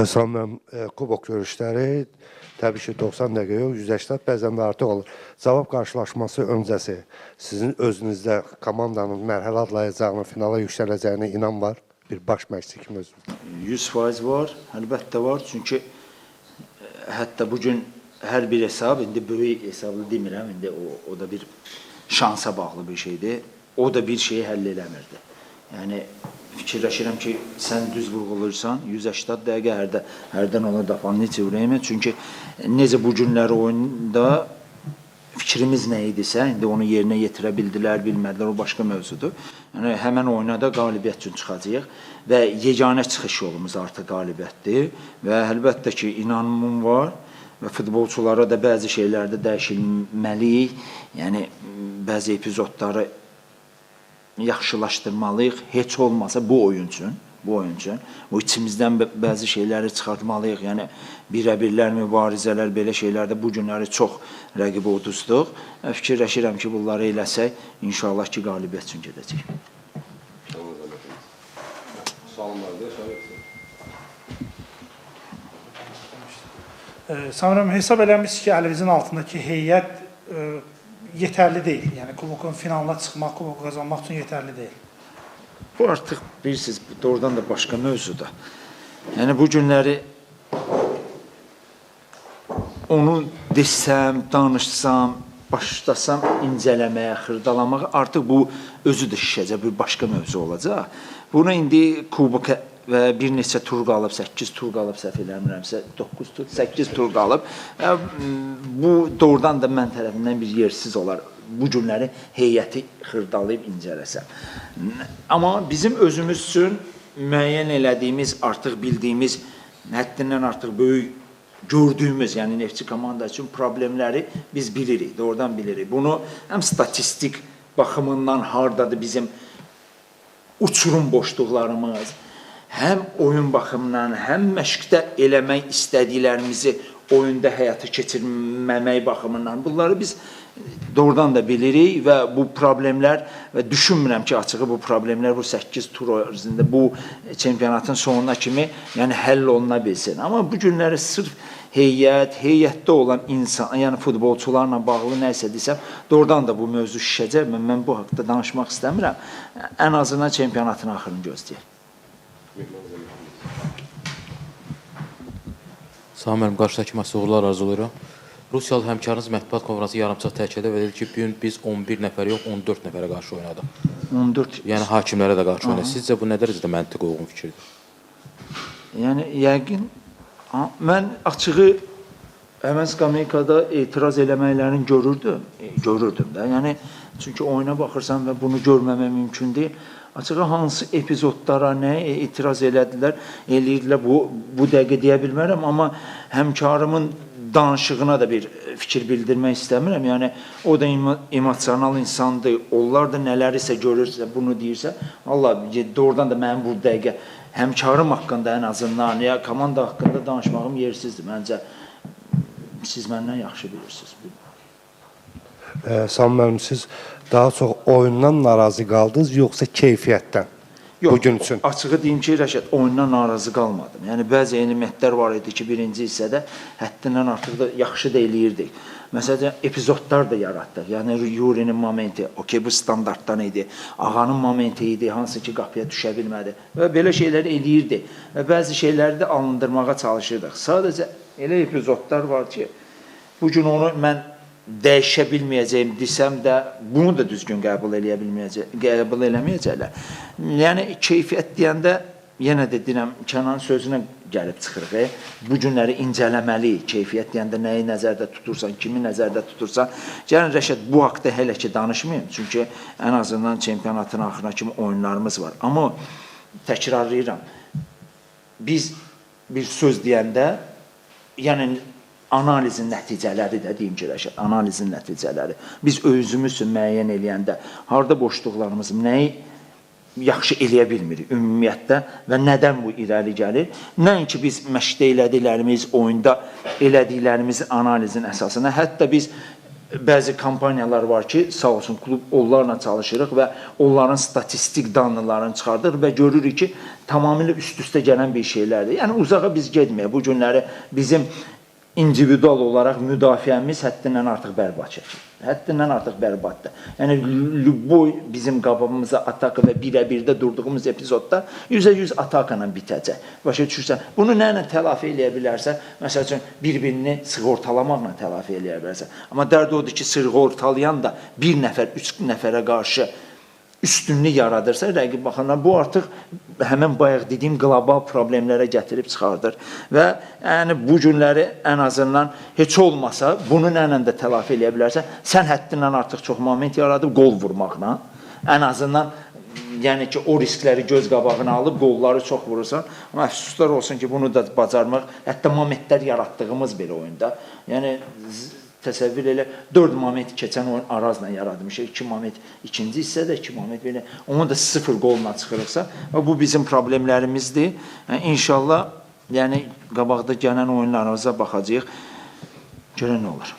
Sanırım kubok görüşləri təbii ki 90 dəqiqə yox, 180 bəzən də artıq olur. Cavab qarşılaşması öncəsi sizin özünüzdə komandanın mərhələ adlayacağını, finala yüksələcəyine inan var. Bir baş məşqçi kimi özünüz. 100% var, əlbəttə var. Çünki hətta bugün hər bir hesab, indi böyük hesablı demirəm, indi o da bir şansa bağlı bir şeydir. O da bir şeyi həll eləmirdi. Yəni fikirləşirəm ki, sən düz vurğulursan, 180 dəqiqə hərdən ona dafanlıca ürəyimə. Çünki necə bu günləri oyunda fikrimiz nə idisə, indi onu yerinə yetirə bildilər, bilmədilər, o başqa mövzudur. Yəni, həmən oyuna qalibiyyət üçün çıxacağıq və yeganə çıxış yolumuz artıq qalibiyyətdir və əlbəttə ki, inanımım var və futbolçulara da bəzi şeylərdə dəyişilməliyik. Yəni, bəzi epizodları yaxşılaşdırmalıyıq, heç olmasa bu oyun üçün, bu içimizdən bəzi şeyləri çıxartmalıyıq, yəni birə-birlər, mübarizələr, belə şeylərdə bu günləri çox rəqibi uduzduq. Fikirləşirəm ki, bunları eləsək, inşallah ki, qalibiyyət üçün gedəcək. Sanırım hesab eləmiş ki, əlinizin altındakı heyət yetərli deyil. Yəni, kubokun finalına çıxmaq, kuboku qazanmaq üçün yetərli deyil. Bu artıq bilirsiniz, doğrudan da başqa mövzuda. Yəni, bu günləri onu desəm, danışsam, başlasam incələməyə, xırdalamağa, artıq bu özü də şişəcək, bir başqa mövzu olacaq. Bunu indi kuboka və bir neçə tur qalıb, 8 tur qalıb, səhv eləmirəmsə, 9 tur, 8 tur qalıb. Bu doğrudan da mən tərəfindən bir yersiz olar. Bu günləri heyəti xırdalayıb incələsəm. Amma bizim özümüz üçün müəyyən elədiyimiz, artıq bildiyimiz, həddindən artıq böyük gördüyümüz, yəni Neftçi komanda üçün problemləri biz bilirik, doğrudan bilirik. Bunu həm statistik baxımından hardadır bizim uçurum boşluqlarımız, həm oyun baxımından, həm məşqdə eləmək istədiklərimizi oyunda həyata keçirməmək baxımından bunları biz doğrudan da bilirik və bu problemlər və düşünmürəm ki, açığı bu problemlər bu 8 tur ərzində bu çempionatın sonuna kimi yəni həll oluna bilsin. Amma bu günləri sırf heyətdə olan insan, yəni futbolçularla bağlı nəsə desəm, doğrudan da bu mövzu şişəcək. Mən bu haqda danışmaq istəmirəm. Ən azından çempionatın axırını gözləyək. Salam müəllim, qarşıdakı maçda uğurlar arzulayıram. Rusiyalı həmkarınız mətbuat konfransı yarımçıq təkədə və dedi ki, bugün biz 11 nəfər yox, 14 nəfərə qarşı oynadıq. 14. Yəni hakimlərə də qarşı oynadıq. Sizcə bu nə dərəcədə məntiqə uyğun fikirdir? Yəni yəqin mən açığı həmən skameykada etiraz eləməklərini görürdüm də. Yəni çünki oyuna baxırsan və bunu görməmək mümkün deyil. Açığı hansı epizodlara nəyə etiraz eləyirdilər, bu dəqiqə deyə bilmərəm, amma həmkarımın danışığına da bir fikir bildirmək istəmirəm. Yəni, o da emosional insandır, onlar da nələrisə görürsə, bunu deyirsə, Allah, doğrudan da mənim bu dəqiqə həmkarım haqqında ən azından, ya komanda haqqında danışmağım yersizdir. Məncə, siz məndən yaxşı bilirsiniz. Sami müəllim, siz daha çox oyundan narazı qaldınız, yoxsa keyfiyyətdən? Bugün üçün. Açığı deyim ki, Rəşad, oyundan narazı qalmadım. Yəni, bəzi elementlər var idi ki, birinci hissədə həddindən artıq da yaxşı da eləyirdik. Məsələn, epizodlar da yaratdıq. Yəni, Yurinin momenti, okey, bu standartdan idi. Ağanın momenti idi, hansı ki, qapıya düşə bilmədi. Və belə şeyləri eləyirdik. Və bəzi şeyləri də alındırmağa çalışırdıq. Sadəcə elə epizodlar var ki, bugün onu mən dəyişə bilməyəcəyim desəm də, bunu da düzgün qəbul eləməyəcəklər. Yəni, keyfiyyət deyəndə, yenə də deyirəm, Kənanın sözünə gəlib çıxırıq. Bu günləri incələməliyik. Keyfiyyət deyəndə nəyi nəzərdə tutursan, kimi nəzərdə tutursan. Gəlin, Rəşad, bu haqda hələ ki danışmayayım. Çünki ən azından çempionatın axırına kimi oyunlarımız var. Amma təkrarlayıram, biz bir söz deyəndə, yəni, analizin nəticələri də deyim ki, Rəşad, analizin nəticələri. Biz özümüz üçün müəyyən eləyəndə, harada boşluqlarımız, nəyi yaxşı eləyə bilmirik ümumiyyətlə və nədən bu irəli gəlir? Nəinki biz məşqdə elədiklərimiz, oyunda elədiklərimiz analizin əsasına, hətta biz bəzi kampaniyalar var ki, sağ olsun klub onlarla çalışırıq və onların statistik danlılarını çıxardıq və görürük ki, tamamilə üst-üstə gələn bir şeylərdir. Yəni uzağa biz getməyək. Bu günləri bizim individual olaraq müdafiəmiz həddindən artıq bərbad çəkir. Həddindən artıq bərbaddır. Yəni bu bizim qabağımıza ataka və birə-birdə durduğumuz epizodda 100% ataka ilə bitəcək. Başa düşürsən? Bunu nə ilə tələfi eləyə bilərsə, məsəl üçün bir-birini sığortalamaqla tələfi eləyə bilərsə. Amma dərd odur ki, sığortalayan da bir nəfər, 3 nəfərə qarşı üstünlük yaradırsa, rəqib baxanlar bu artıq həmin bayaq dediyim qlobal problemlərə gətirib çıxardır və yəni bu günləri ən azından heç olmasa bunu nə ilə də tələfi eləyə bilərsən, sən həddindən artıq çox moment yaradıb qol vurmaqla, ən azından yəni ki, o riskləri göz qabağına alıb qolları çox vurursan, amma əfsuslar olsun ki, bunu da bacarmaq, hətta momentlər yaratdığımız bir oyunda, yəni təsəvvür elə 4 moment keçən oyun Arazla yaratmışıq. 2 moment ikinci hissədə, 2 moment belə. Onu da 0 qolla çıxırıqsa, bu bizim problemlərimizdir. İnşallah, yəni qabaqda gələn oyunlarımıza baxacağıq. Görən nə olur.